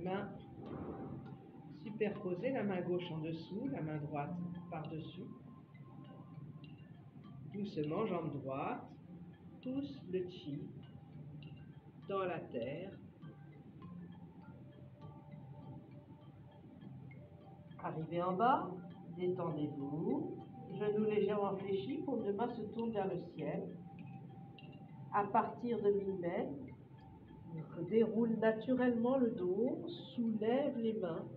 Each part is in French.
mains superposées, la main gauche en dessous, la main droite par-dessus. Doucement, jambe droite, pousse le chi dans la terre. Arrivez en bas, détendez-vous, genoux légèrement fléchis, paume de main se tourne vers le ciel. À partir de 1000 mètres, déroule naturellement le dos, soulève les mains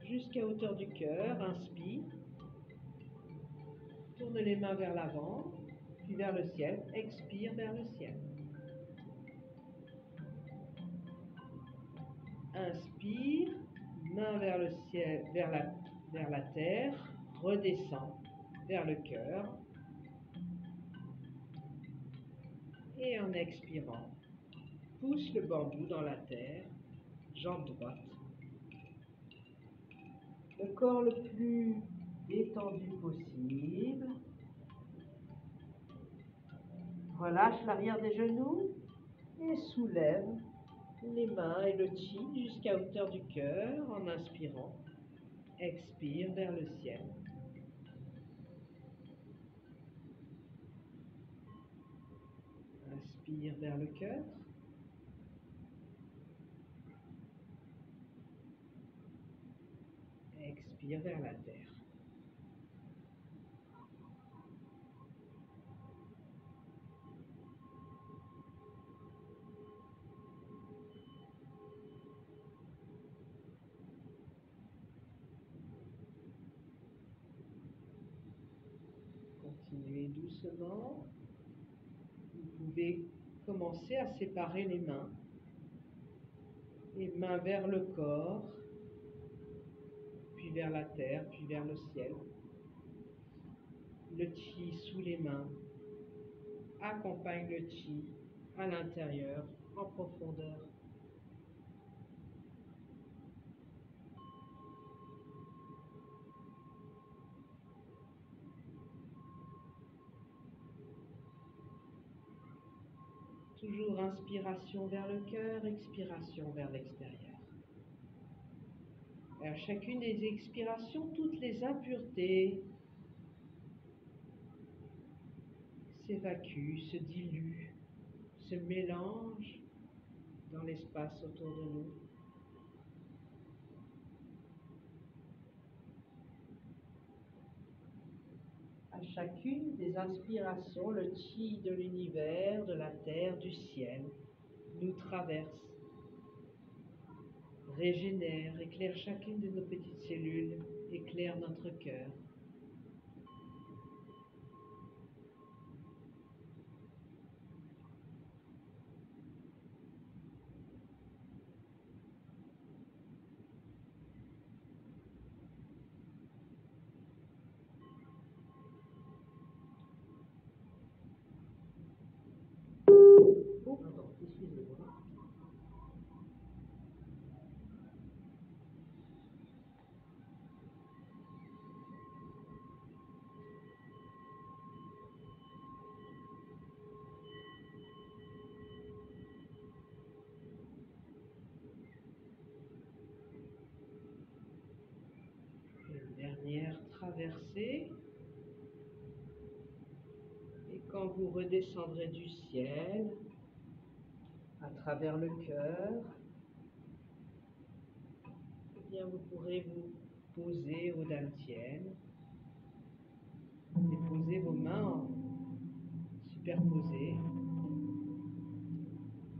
jusqu'à hauteur du cœur, inspire, tourne les mains vers l'avant, puis vers le ciel, expire vers le ciel. Inspire, main vers le ciel, vers la terre, redescend vers le cœur. Et en expirant, pousse le bambou dans la terre, jambe droite. Le corps le plus détendu possible. Relâche l'arrière des genoux et soulève les mains et le chi jusqu'à hauteur du cœur en inspirant. Expire vers le ciel. Inspire vers le cœur. Expire vers la terre. Continuez doucement. Vous pouvez commencer à séparer les mains vers le corps, puis vers la terre, puis vers le ciel. Le chi sous les mains accompagne le chi à l'intérieur, en profondeur. Toujours inspiration vers le cœur, expiration vers l'extérieur. Et à chacune des expirations, toutes les impuretés s'évacuent, se diluent, se mélangent dans l'espace autour de nous. À chacune des inspirations, le chi de l'univers, de la terre, du ciel nous traverse, régénère, éclaire chacune de nos petites cellules, éclaire notre cœur. Oh, pardon, excusez-moi. Une dernière traversée. Et quand vous redescendrez du ciel, à travers le cœur, eh bien vous pourrez vous poser au dantian, déposer vos mains superposées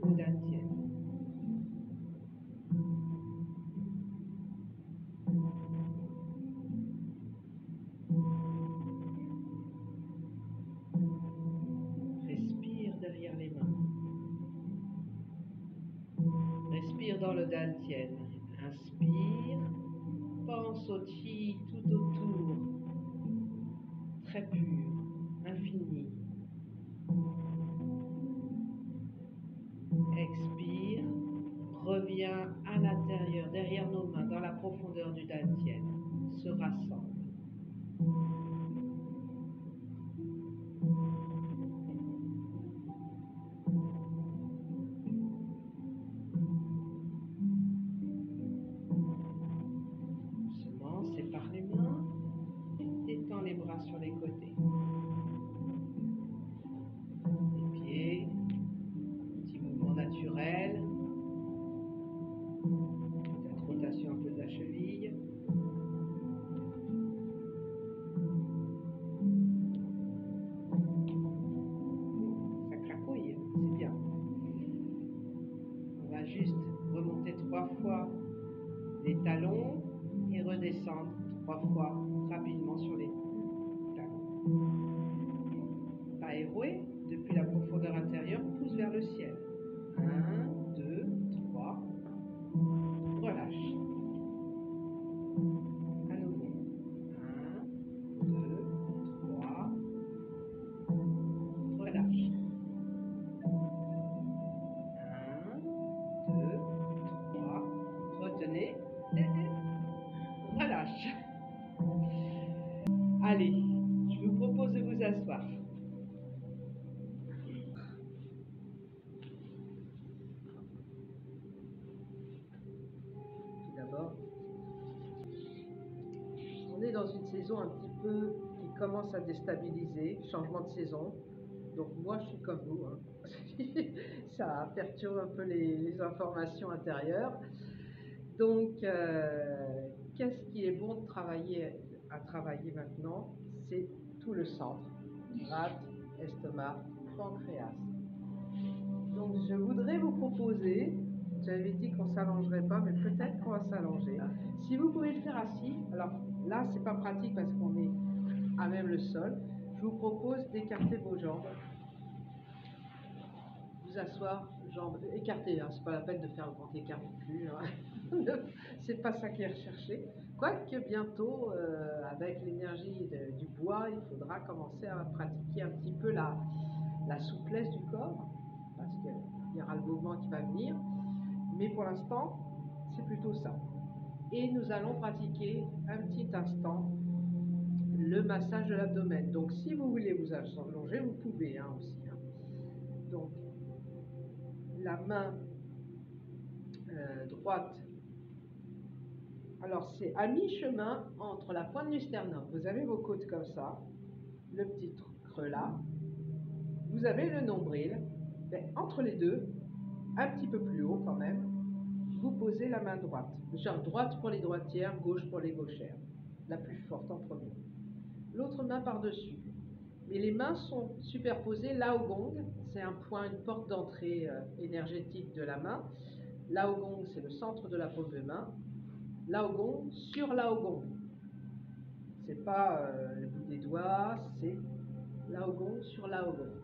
au dantian. Respire derrière les mains. Respire dans le dantian. Inspire. Pense au chi tout autour. Très pur, infini. Expire. Reviens à l'intérieur, derrière nos mains, dans la profondeur du dantian. Se rassemble. la cheville. Ça cracouille, c'est bien. On va juste remonter 3 fois les talons et redescendre 3 fois rapidement sur les talons. Pas éroué, depuis la profondeur intérieure, pousse vers le ciel. 1, 2, 3. Relâche. À nouveau. 1, 2, 3. Relâche. 1, 2, 3. Retenez. Relâche. Allez, je vous propose de vous asseoir. Tout d'abord, on est dans une saison un petit peu qui commence à déstabiliser, changement de saison. Donc moi, je suis comme vous, hein. Ça perturbe un peu les informations intérieures. Donc, qu'est-ce qui est bon à travailler maintenant? C'est tout le centre, rate, estomac, pancréas. Donc, je voudrais vous proposer, j'avais dit qu'on ne s'allongerait pas, mais peut-être qu'on va s'allonger. Si vous pouvez le faire assis, alors là, c'est pas pratique parce qu'on est à même le sol. Je vous propose d'écarter vos jambes. Vous asseoir, jambes écartées, hein. C'est pas la peine de faire le grand écart non plus, hein. C'est pas ça qui est recherché. Quoique bientôt, avec l'énergie du bois, il faudra commencer à pratiquer un petit peu la souplesse du corps, parce qu'il y aura le mouvement qui va venir. Mais pour l'instant, c'est plutôt ça. Et nous allons pratiquer un petit instant le massage de l'abdomen. Donc si vous voulez vous allonger, vous pouvez, hein, aussi, hein. Donc la main droite, alors c'est à mi-chemin entre la pointe du sternum. Vous avez vos côtes comme ça, le petit creux là, vous avez le nombril, mais entre les deux, un petit peu plus haut quand même, vous posez la main droite. Genre droite pour les droitières, gauche pour les gauchères, la plus forte en premier. L'autre main par-dessus. Mais les mains sont superposées. Lao-Gong, c'est un point, une porte d'entrée énergétique de la main. Lao-Gong, c'est le centre de la paume de main. Lao-Gong sur Lao-Gong. C'est pas le bout des doigts, c'est Lao-Gong sur Lao-Gong.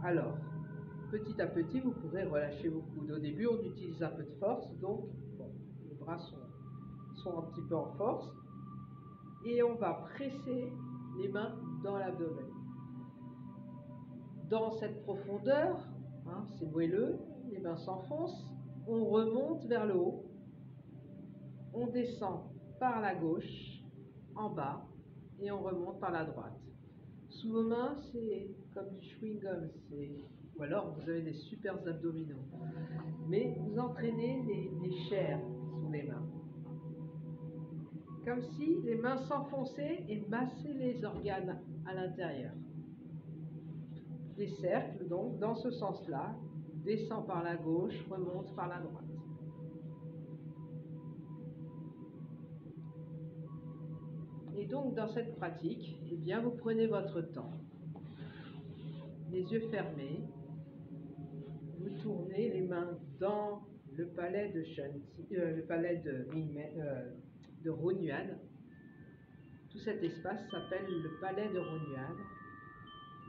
Alors, petit à petit, vous pourrez relâcher vos coudes. Au début, on utilise un peu de force, donc bon, les bras sont un petit peu en force. Et on va presser les mains dans l'abdomen. Dans cette profondeur, hein, c'est moelleux, les mains s'enfoncent, on remonte vers le haut, on descend par la gauche, en bas, et on remonte par la droite. Sous vos mains, c'est comme du chewing-gum, ou alors vous avez des super abdominaux. Mais vous entraînez les chairs sous les mains. Comme si les mains s'enfonçaient et massaient les organes à l'intérieur. Des cercles, donc, dans ce sens-là, descend par la gauche, remonte par la droite. Et donc, dans cette pratique, eh bien, vous prenez votre temps, les yeux fermés, vous tournez les mains dans le palais de le palais de Runyuan. Tout cet espace s'appelle le palais de Runyuan,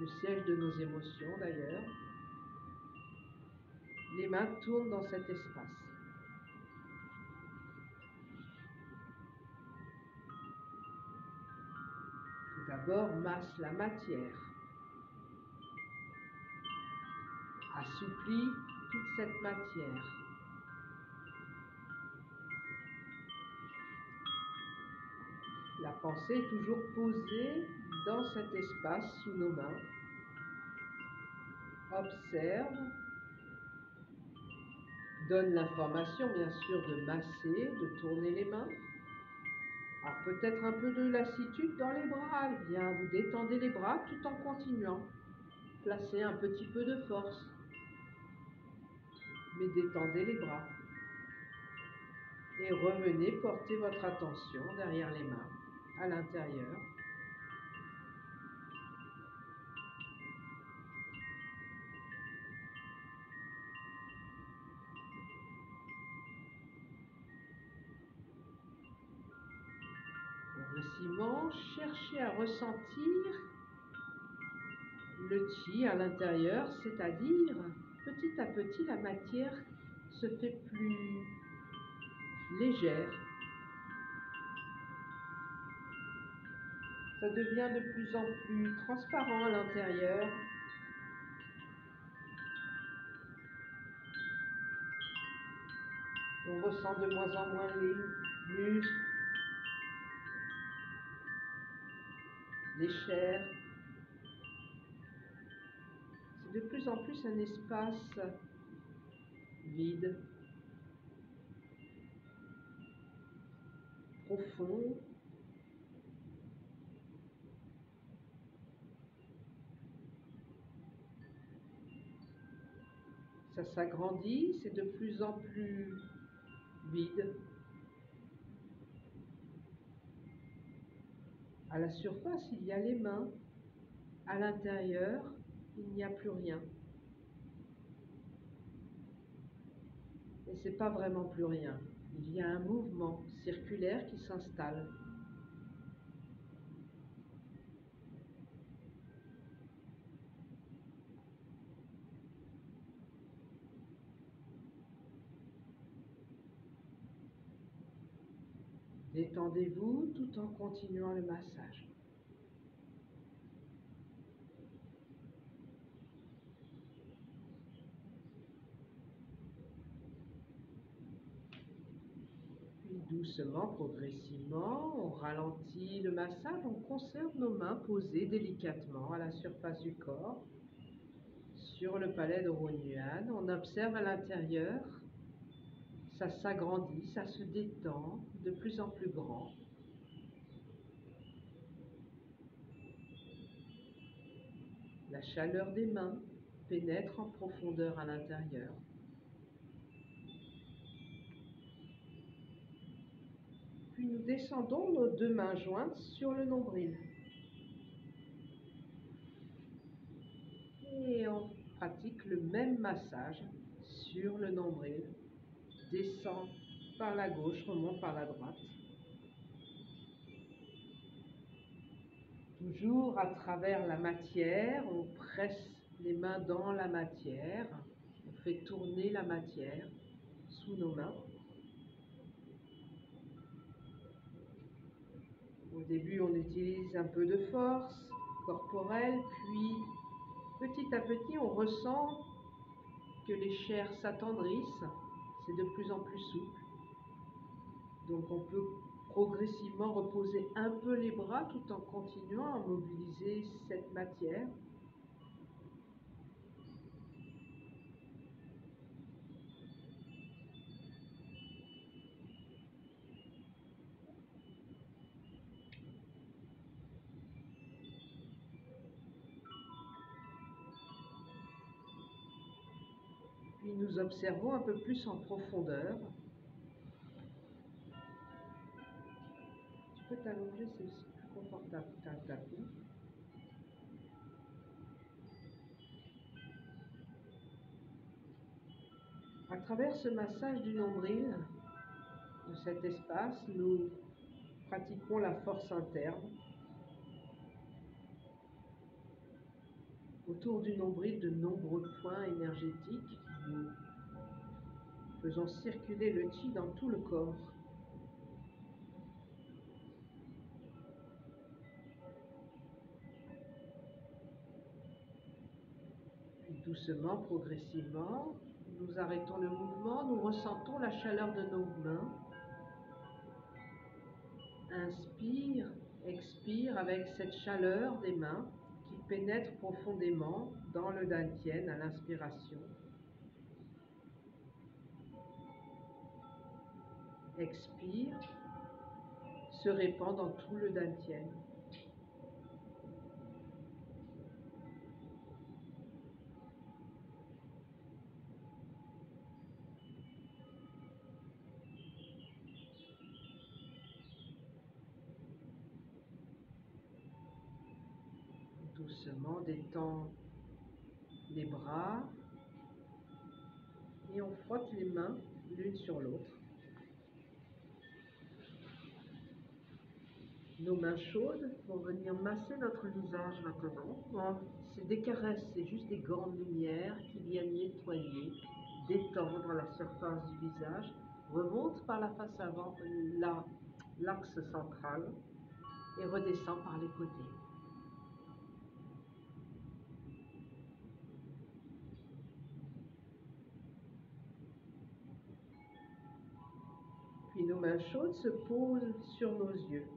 le siège de nos émotions d'ailleurs. Les mains tournent dans cet espace. Tout d'abord, masse la matière. Assouplit toute cette matière. La pensée est toujours posée dans cet espace sous nos mains. Observe. Donne l'information, bien sûr, de masser, de tourner les mains. Alors peut-être un peu de lassitude dans les bras. Eh bien, vous détendez les bras tout en continuant. Placez un petit peu de force. Mais détendez les bras. Et revenez porter votre attention derrière les mains, à l'intérieur. Progressivement, cherchez à ressentir le chi à l'intérieur, c'est-à-dire petit à petit la matière se fait plus légère. Ça devient de plus en plus transparent à l'intérieur. On ressent de moins en moins les muscles, les chairs. C'est de plus en plus un espace vide, profond. Ça s'agrandit, c'est de plus en plus vide. À la surface, il y a les mains. À l'intérieur, il n'y a plus rien. Et c'est pas vraiment plus rien. Il y a un mouvement circulaire qui s'installe. Détendez-vous tout en continuant le massage. Puis doucement, progressivement, on ralentit le massage, on conserve nos mains posées délicatement à la surface du corps, sur le palais de Ronyuan. On observe à l'intérieur, ça s'agrandit, ça se détend, de plus en plus grand. La chaleur des mains pénètre en profondeur à l'intérieur. Puis nous descendons nos deux mains jointes sur le nombril. Et on pratique le même massage sur le nombril. Descend par la gauche, remonte par la droite. Toujours à travers la matière, on presse les mains dans la matière. On fait tourner la matière sous nos mains. Au début, on utilise un peu de force corporelle, puis petit à petit, on ressent que les chairs s'attendrissent, c'est de plus en plus souple. Donc on peut progressivement reposer un peu les bras tout en continuant à mobiliser cette matière. Puis nous observons un peu plus en profondeur. Tu peux t'allonger, c'est aussi plus confortable qu'un tapis. À travers ce massage du nombril, de cet espace, nous pratiquons la force interne. Autour du nombril, de nombreux points énergétiques. Nous faisons circuler le chi dans tout le corps. Puis doucement, progressivement, nous arrêtons le mouvement, nous ressentons la chaleur de nos mains. Inspire, expire avec cette chaleur des mains qui pénètre profondément dans le dantian à l'inspiration. Expire, se répand dans tout le dantian. Doucement, détend les bras et on frotte les mains l'une sur l'autre. Nos mains chaudes vont venir masser notre visage maintenant. Bon, c'est des caresses, c'est juste des gants de lumière qui viennent nettoyer, détendre la surface du visage, remontent par la face avant, l'axe central et redescend par les côtés. Puis nos mains chaudes se posent sur nos yeux,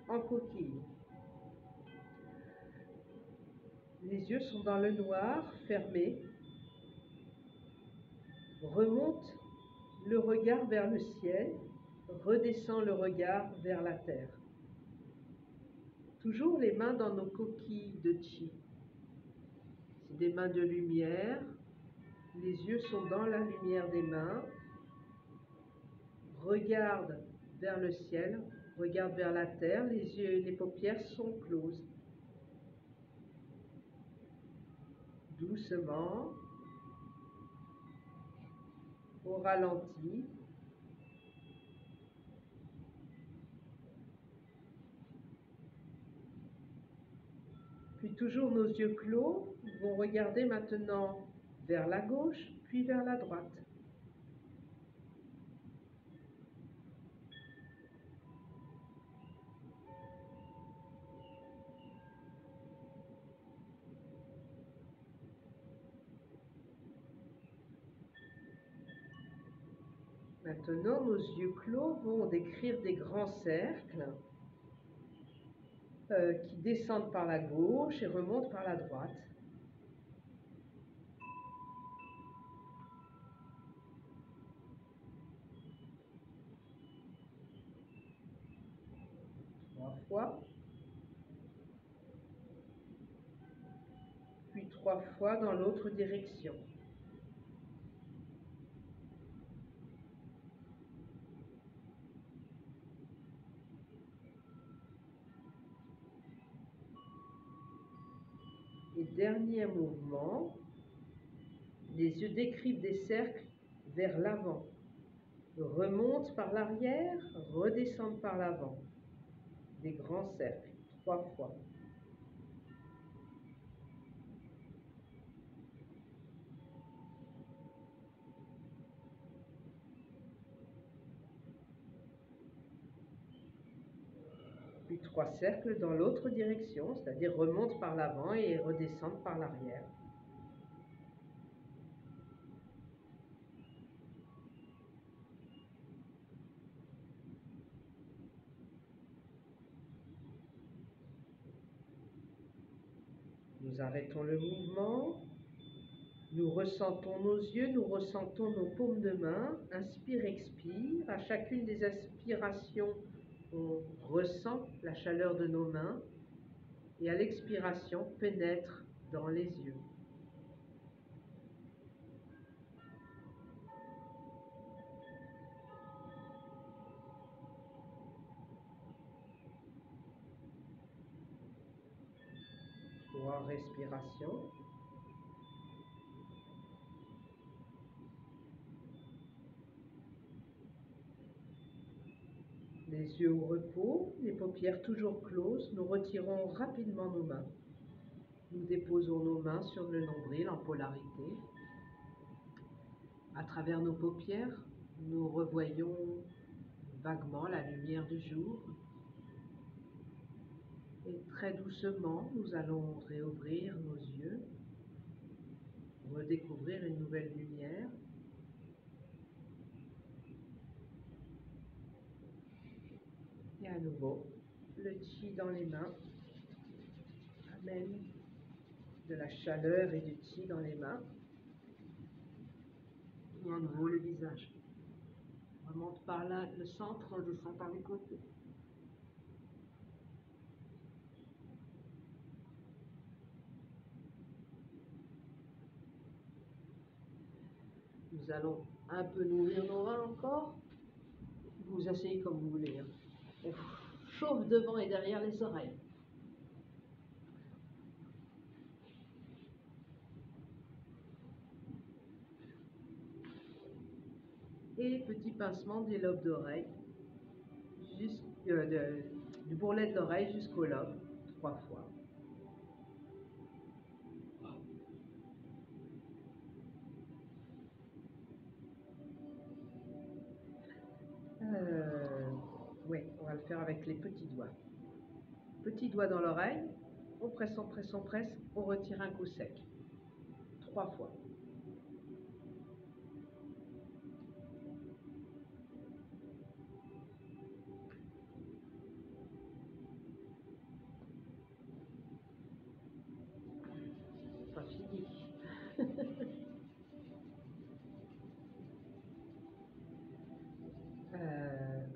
en coquille. Les yeux sont dans le noir, fermés. Remonte le regard vers le ciel, redescend le regard vers la terre. Toujours les mains dans nos coquilles de chi. C'est des mains de lumière. Les yeux sont dans la lumière des mains. Regarde vers le ciel, regarde vers la terre. Les yeux, les paupières sont closes. Doucement, au ralenti. Puis toujours nos yeux clos vont regarder maintenant vers la gauche, puis vers la droite. Maintenant, nos yeux clos vont décrire des grands cercles qui descendent par la gauche et remontent par la droite. Trois fois. Puis 3 fois dans l'autre direction. Et dernier mouvement, les yeux décrivent des cercles vers l'avant, remontent par l'arrière, redescendent par l'avant. Des grands cercles, 3 fois. Puis 3 cercles dans l'autre direction, c'est-à-dire remontent par l'avant et redescendent par l'arrière. Nous arrêtons le mouvement, nous ressentons nos yeux, nous ressentons nos paumes de main, inspire, expire. À chacune des inspirations, on ressent la chaleur de nos mains et à l'expiration, pénètre dans les yeux. Trois respirations. Les yeux au repos, les paupières toujours closes, nous retirons rapidement nos mains. Nous déposons nos mains sur le nombril en polarité. À travers nos paupières, nous revoyons vaguement la lumière du jour. Et très doucement, nous allons réouvrir nos yeux, redécouvrir une nouvelle lumière. Et à nouveau, le chi dans les mains amène de la chaleur et du chi dans les mains. Et à nouveau le visage. Remonte par là, le centre, descend par les côtés. Nous allons un peu nourrir nos reins encore. Vous vous asseyez comme vous voulez. On chauffe devant et derrière les oreilles. Et petit pincement des lobes d'oreille, du bourrelet de l'oreille jusqu'au lobe, 3 fois. Oui, on va le faire avec les petits doigts. Petit doigt dans l'oreille, on presse, on retire un coup sec. 3 fois. Pas fini.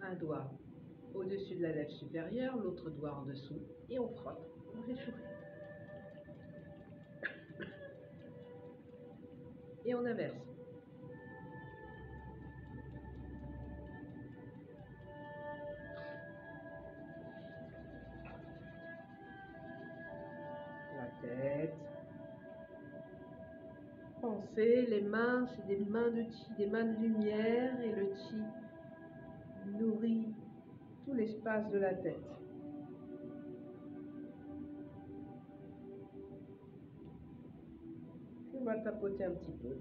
Un doigt au-dessus de la lèvre supérieure, l'autre doigt en dessous, et on frotte, on réchauffe. Et on inverse. La tête. Pensez, les mains, c'est des mains de chi, des mains de lumière, et le chi nourrit tout l'espace de la tête. On va tapoter un petit peu.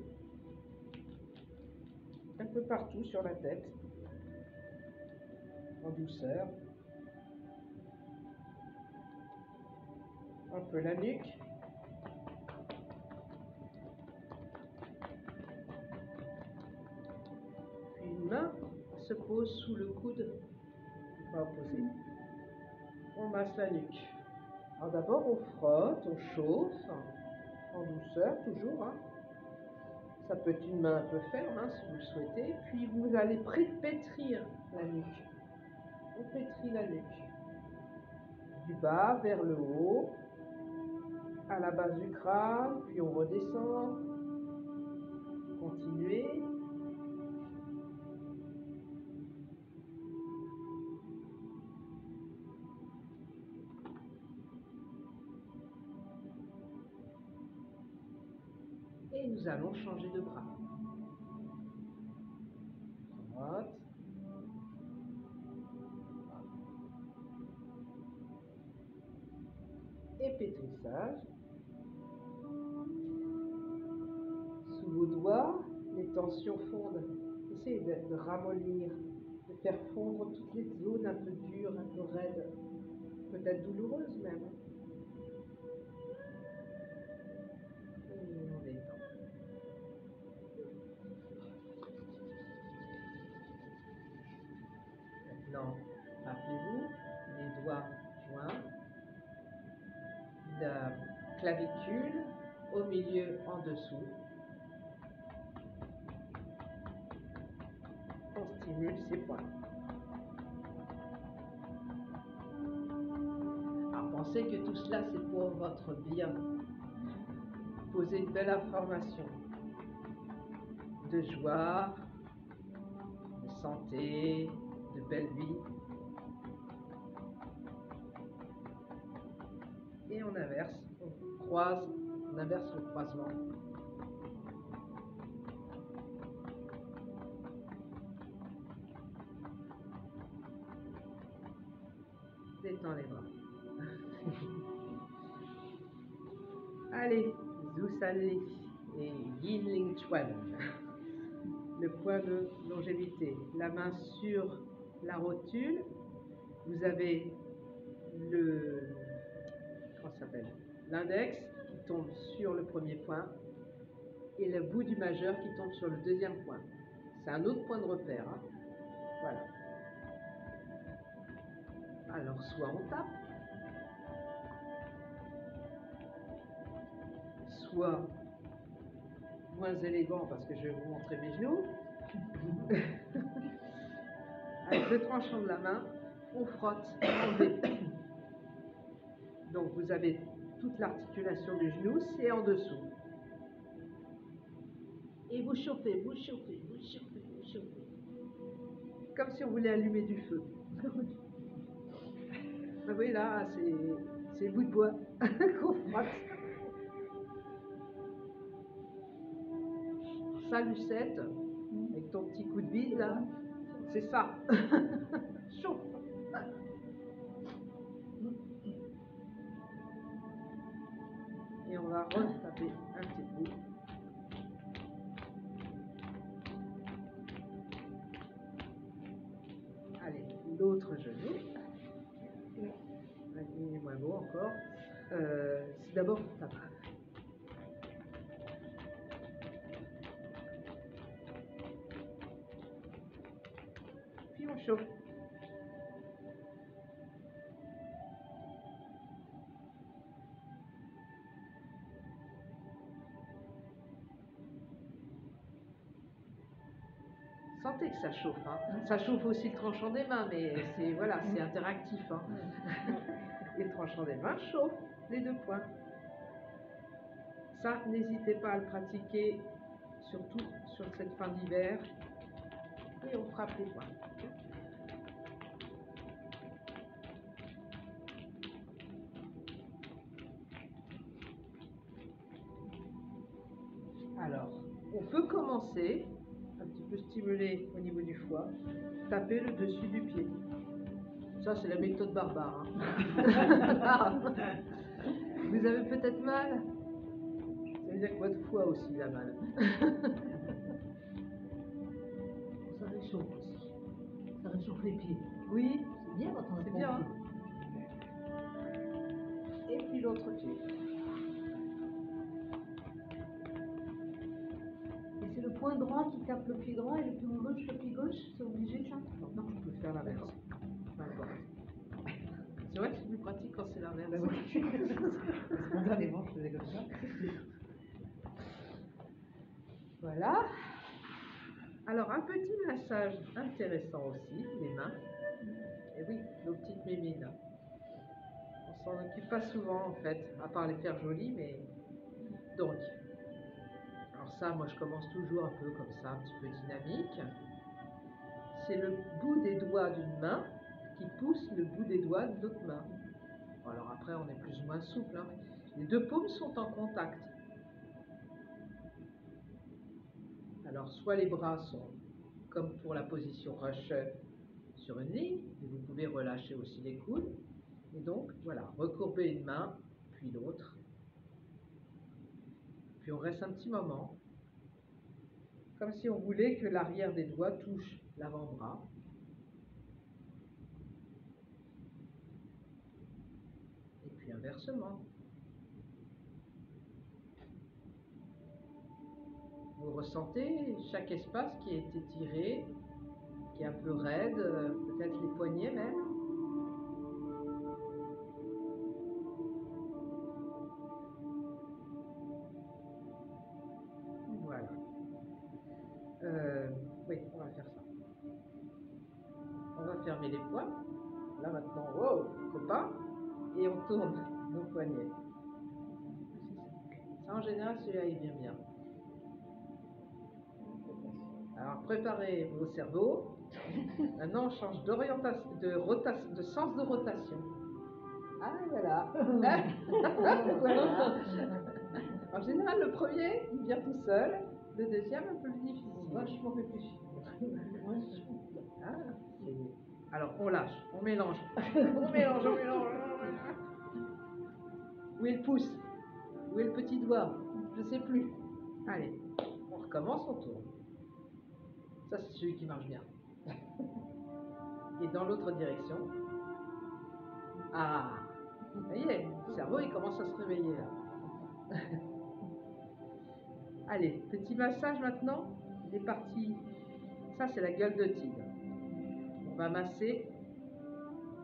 Un peu partout sur la tête, en douceur. Un peu la nuque. Puis une main se pose sous le coude, pas opposé. On masse la nuque. Alors d'abord on frotte, on chauffe, en douceur toujours. Hein. Ça peut être une main un peu ferme hein, si vous le souhaitez. Puis vous allez pétrir la nuque. On pétrit la nuque. Du bas vers le haut, à la base du crâne, puis on redescend. Continuez. Et nous allons changer de bras. Droite. Et pétrissage. Sous vos doigts, les tensions fondent. Essayez de ramollir, de faire fondre toutes les zones un peu dures, un peu raides, peut-être douloureuses même. Et on détend. Maintenant, rappelez-vous, les doigts joints, la clavicule au milieu en dessous. On stimule ces points. Alors pensez que tout cela c'est pour votre bien. Posez une belle information de joie, de santé, de belle vie. Et on inverse, on croise, on inverse le croisement. Détends les bras. Allez, Zusanli et Yin Ling Chuan. Le point de longévité. La main sur la rotule. Vous avez l'index qui tombe sur le premier point et le bout du majeur qui tombe sur le deuxième point. C'est un autre point de repère. Hein. Voilà. Alors, soit on tape, soit moins élégant parce que je vais vous montrer mes genoux. Avec le tranchant de la main, on frotte, on détend. Donc vous avez toute l'articulation du genou, c'est en dessous. Et vous chauffez, vous chauffez, vous chauffez, vous chauffez. Comme si on voulait allumer du feu. Vous voyez là, c'est le bout de bois qu'on frotte. Ça lucette, Avec ton petit coup de bide là. C'est ça. Chaud. Et on va retaper un petit coup. Allez, l'autre genou. Il est moins beau encore. D'abord, on tape. Puis on chauffe. Sentez que ça chauffe. Hein. Ça chauffe aussi le tranchant des mains, mais c'est voilà, c'est interactif. Hein. Et le tranchant des mains chauffe les deux points. Ça, n'hésitez pas à le pratiquer, surtout sur cette fin d'hiver. Et on frappe les points. Alors, on peut commencer, un petit peu stimuler au niveau du foie, taper le dessus du pied. Ça, c'est la méthode barbare. Hein. Vous avez peut-être mal. Ça veut dire que votre foie aussi il a mal. Ça réchauffe aussi. Ça réchauffe les pieds. Oui, C'est bien quand on a c'est trop bien. de pieds. Et puis l'autre pied. Et c'est le point droit qui tape le pied droit et le point gauche le pied gauche. C'est obligé ça? Non, je peux faire l'inverse. Peu importe. C'est vrai que c'est plus pratique quand c'est l'inverse. Bah oui. Spontanément, je faisais comme ça. Voilà. Alors, un petit massage intéressant aussi, les mains. Et oui, nos petites mémines. On s'en occupe pas souvent, en fait, à part les faire jolies, mais... Donc, alors ça, moi, je commence toujours un peu comme ça, un petit peu dynamique. C'est le bout des doigts d'une main qui pousse le bout des doigts de l'autre main. Bon, alors après, on est plus ou moins souple. Hein. Les deux paumes sont en contact. Alors, soit les bras sont, comme pour la position rush, sur une ligne, et vous pouvez relâcher aussi les coudes. Et donc, voilà, recourber une main, puis l'autre. Puis on reste un petit moment, comme si on voulait que l'arrière des doigts touche l'avant-bras. Et puis inversement. Vous ressentez chaque espace qui est étiré, qui est un peu raide, peut-être les poignets même. Voilà. Oui, on va faire ça. On va fermer les poings. Là maintenant, wow, copain. Et on tourne nos poignets. Ça, en général, celui-là, il vient bien. Alors, préparez vos cerveaux. Maintenant, on change d'orientation, de sens de rotation. Ah, voilà. Voilà. En général, le premier, il vient tout seul. Le deuxième, un peu plus difficile. Vachement réfléchi. Ah, alors, on lâche, on mélange. On mélange, on mélange. Où est le pouce? Où est le petit doigt? Je ne sais plus. Allez, on recommence, on tourne. Ça, c'est celui qui marche bien. Et dans l'autre direction. Ah, ça y est, le cerveau, il commence à se réveiller là. Allez, petit massage maintenant. Il est parti. Ça, c'est la gueule de tigre. On va masser.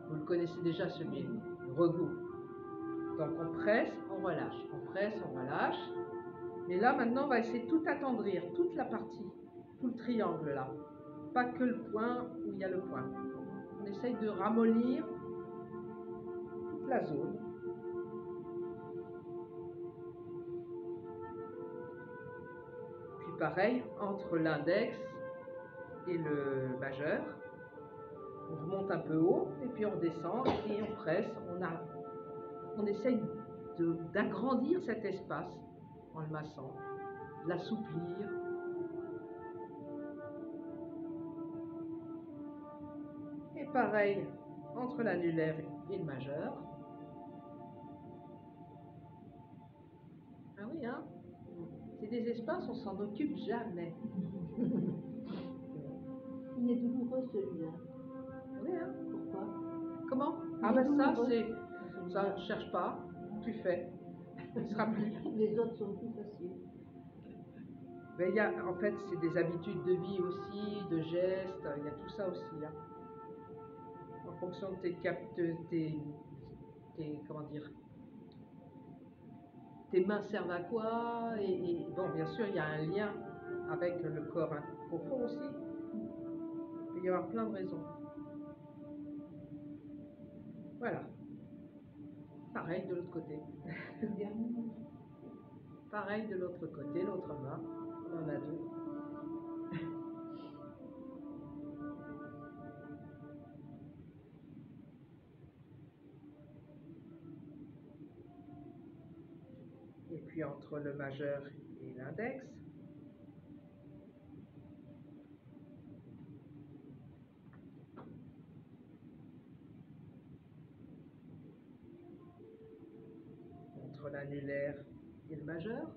Vous le connaissez déjà, celui le regout. Donc, on presse, on relâche. On presse, on relâche. Mais là, maintenant, on va essayer de tout attendrir, toute la partie, tout le triangle là. Pas que le point où il y a le point. On essaye de ramollir toute la zone. Puis pareil, entre l'index et le majeur, on remonte un peu haut, et puis on descend, et on presse, on essaye d'agrandir cet espace en le massant, de l'assouplir. Pareil entre l'annulaire et le majeur. Ah oui, hein? C'est des espaces, on s'en occupe jamais. Il est douloureux celui-là. Oui, hein? Pourquoi? Comment? Il Ah est ben ça, douloureux. c'est... Ça, cherche pas, tu fais. Il sera plus. Les autres sont plus faciles. Mais il y a, en fait, c'est des habitudes de vie aussi, de gestes, il y a tout ça aussi, hein. En fonction de comment dire, tes mains servent à quoi, et bon, bien sûr, il y a un lien avec le corps profond aussi. Il peut y avoir plein de raisons. Voilà. Pareil de l'autre côté. Pareil de l'autre côté, l'autre main. On en a deux. Et puis entre le majeur et l'index. Entre l'annulaire et le majeur.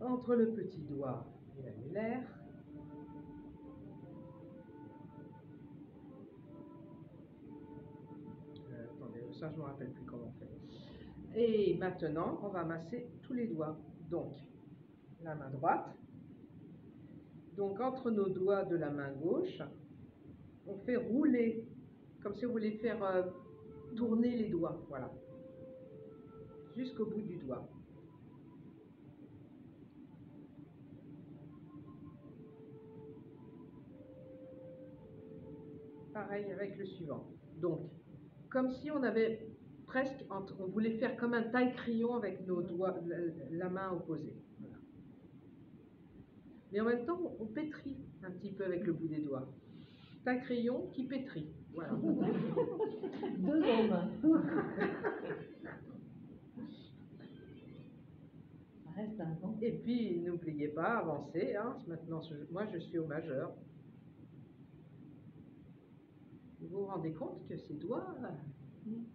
Entre le petit doigt et l'annulaire. Attendez, ça je ne me rappelle plus comment on fait. Et maintenant, on va masser tous les doigts. Donc, la main droite. Donc, entre nos doigts de la main gauche, on fait rouler, comme si on voulait faire tourner les doigts, voilà, jusqu'au bout du doigt. Pareil avec le suivant. Donc, comme si on avait presque, on voulait faire comme un taille-crayon avec nos doigts, la main opposée. Voilà. Mais en même temps, on pétrit un petit peu avec le bout des doigts. Taille-crayon qui pétrit. Voilà. Deux hommes. Ça reste un temps. Et puis, n'oubliez pas, avancez. Hein. Maintenant, moi, je suis au majeur. Vous vous rendez compte que ces doigts, il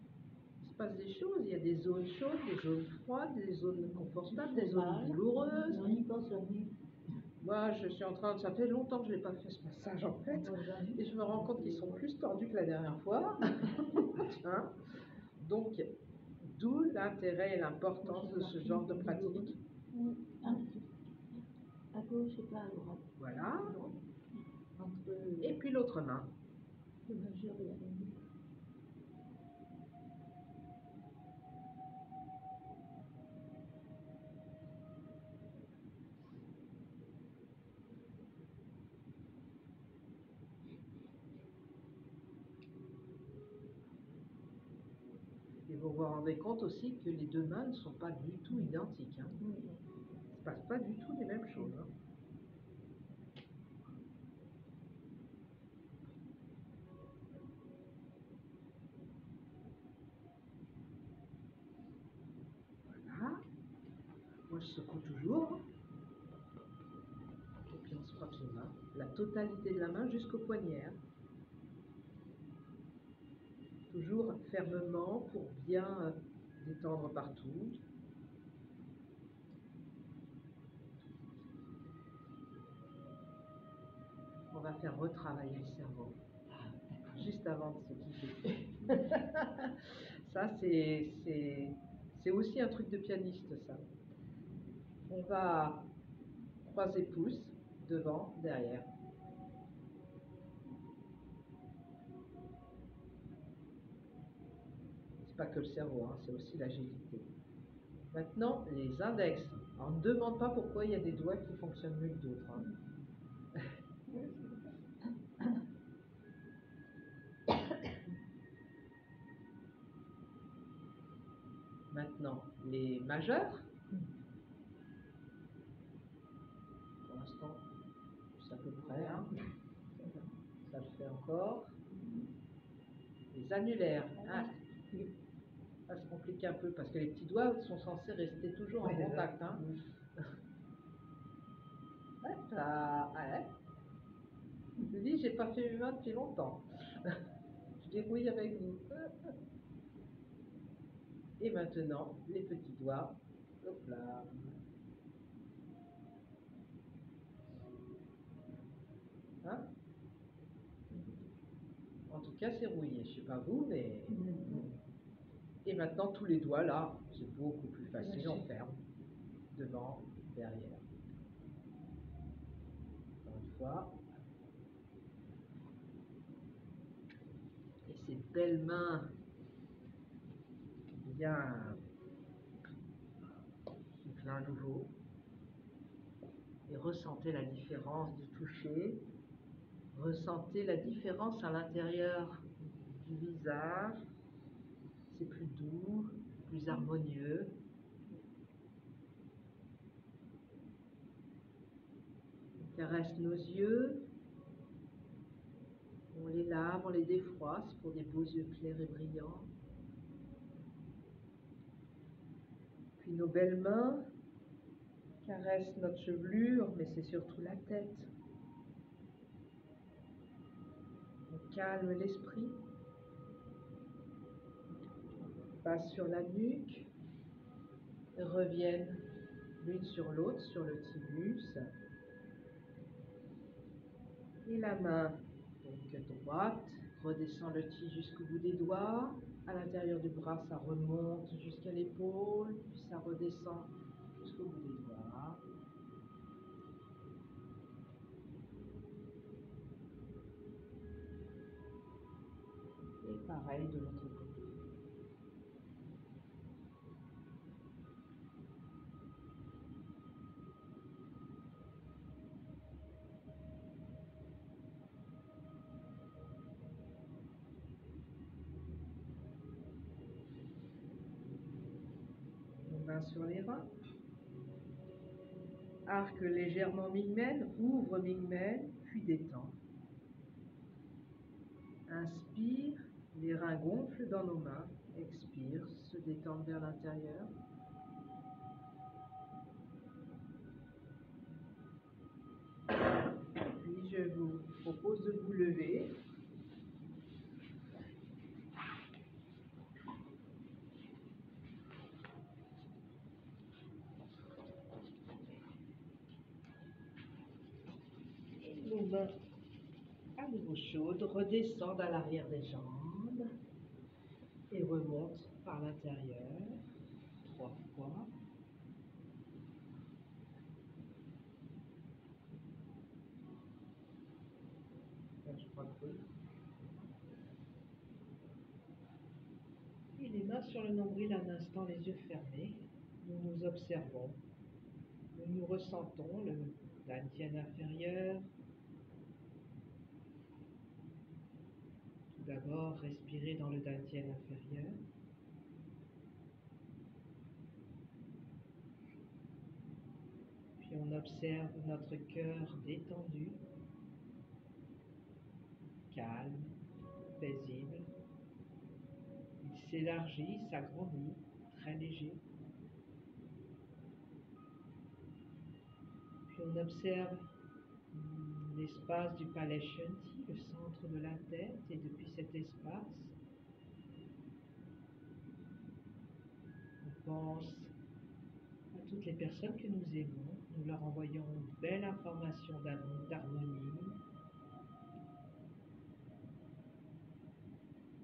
se passe des choses. Il y a des zones chaudes, des zones froides, des zones confortables, des zones douloureuses. On n'y pense jamais. Moi, je suis en train de... Ça fait longtemps que je n'ai pas fait ce massage, en fait. Et je me rends compte qu'ils sont plus tordus que la dernière fois. Hein. Donc, d'où l'intérêt et l'importance de ce genre de pratique. À gauche et pas à droite. Voilà. Entre Et puis l'autre main. le majeur et la mineure. Et vous vous rendez compte aussi que les deux mains ne sont pas du tout identiques. Hein. Il ne se passe pas du tout les mêmes choses. Hein. Voilà. Moi, je secoue toujours. Et puis on se frotte les mains. La totalité de la main jusqu'au poignet. Hein. Toujours fermement pour bien détendre partout. On va faire retravailler le cerveau. Juste avant de se quitter. Ça, c'est aussi un truc de pianiste, ça. On va croiser pouces, devant, derrière. C'est pas que le cerveau, hein, c'est aussi l'agilité. Maintenant, les index. On ne demande pas pourquoi il y a des doigts qui fonctionnent mieux que d'autres. Hein. Maintenant, les majeurs. Pour l'instant, c'est à peu près. Hein. Ça le fait encore. Les annulaires. Ah, ça se complique un peu parce que les petits doigts sont censés rester toujours en contact. Hein. Hop là, ouais. Je me dis, j'ai pas fait mes mains depuis longtemps. Je débrouille avec vous. Et maintenant, les petits doigts. Hop là. Hein? En tout cas, c'est rouillé. Je sais pas vous, mais... Et maintenant, tous les doigts, là, c'est beaucoup plus facile. On ferme. Devant, derrière. Encore une fois. Et ces belles mains. Bien. Soufflez à nouveau. Et ressentez la différence du toucher. Ressentez la différence à l'intérieur du visage. C'est plus doux, plus harmonieux. On caresse nos yeux. On les lave, on les défroisse pour des beaux yeux clairs et brillants. Puis nos belles mains caressent notre chevelure, mais c'est surtout la tête. On calme l'esprit. Passe sur la nuque. Et reviennent l'une sur l'autre, sur le thymus. Et la main donc droite redescend le ti jusqu'au bout des doigts. À l'intérieur du bras, ça remonte jusqu'à l'épaule, puis ça redescend jusqu'au bout des doigts. Et pareil de l'autre côté. On main sur les reins. Arc légèrement migmen, ouvre migmen, puis détend. Inspire, les reins gonflent dans nos mains. Expire, se détendent vers l'intérieur. Puis je vous propose de vous lever. Et nos mains à nouveau chaudes redescendent à l'arrière des jambes et remontent par l'intérieur 3 fois. Je crois que oui. Et les mains sur le nombril un instant, les yeux fermés. Nous nous observons. Nous ressentons le dantian inférieur. Tout d'abord, respirez dans le dantian inférieur. Puis on observe notre cœur détendu, calme, paisible. Il s'élargit, s'agrandit, très léger. Puis on observe l'espace du palais Shanti, le centre de la tête, et depuis cet espace, on pense à toutes les personnes que nous aimons. Nous leur envoyons une belle information d'harmonie.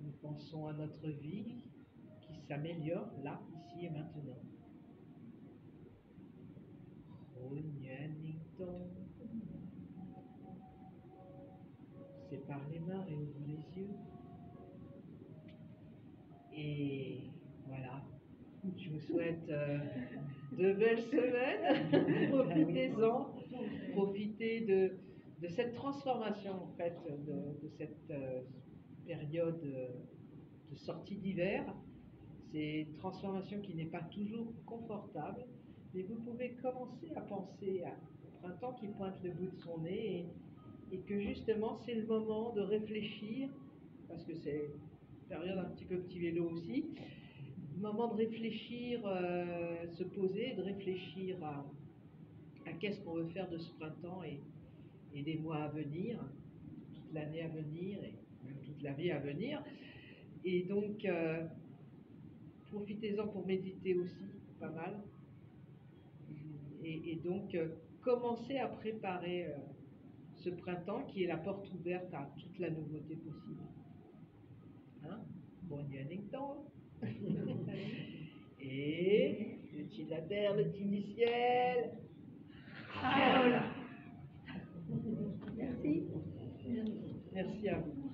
Nous pensons à notre vie qui s'améliore là, ici et maintenant. Sépare les mains, réouvre les yeux. Et voilà. Je vous souhaite de belles semaines. Profitez-en. Profitez de cette transformation, en fait, de cette période de sortie d'hiver. C'est une transformation qui n'est pas toujours confortable, mais vous pouvez commencer à penser au printemps qui pointe le bout de son nez et que justement c'est le moment de réfléchir, parce que c'est une période un petit peu petit vélo aussi, le moment de réfléchir, se poser, de réfléchir à qu'est-ce qu'on veut faire de ce printemps et des mois à venir, toute l'année à venir et même toute la vie à venir. Et donc, profitez-en pour méditer aussi, pas mal. Et donc, commencez à préparer ce printemps qui est la porte ouverte à toute la nouveauté possible. Hein? Bon então. Et le petit de la terre, le petit du ciel. Ah, voilà. Merci. Merci à vous.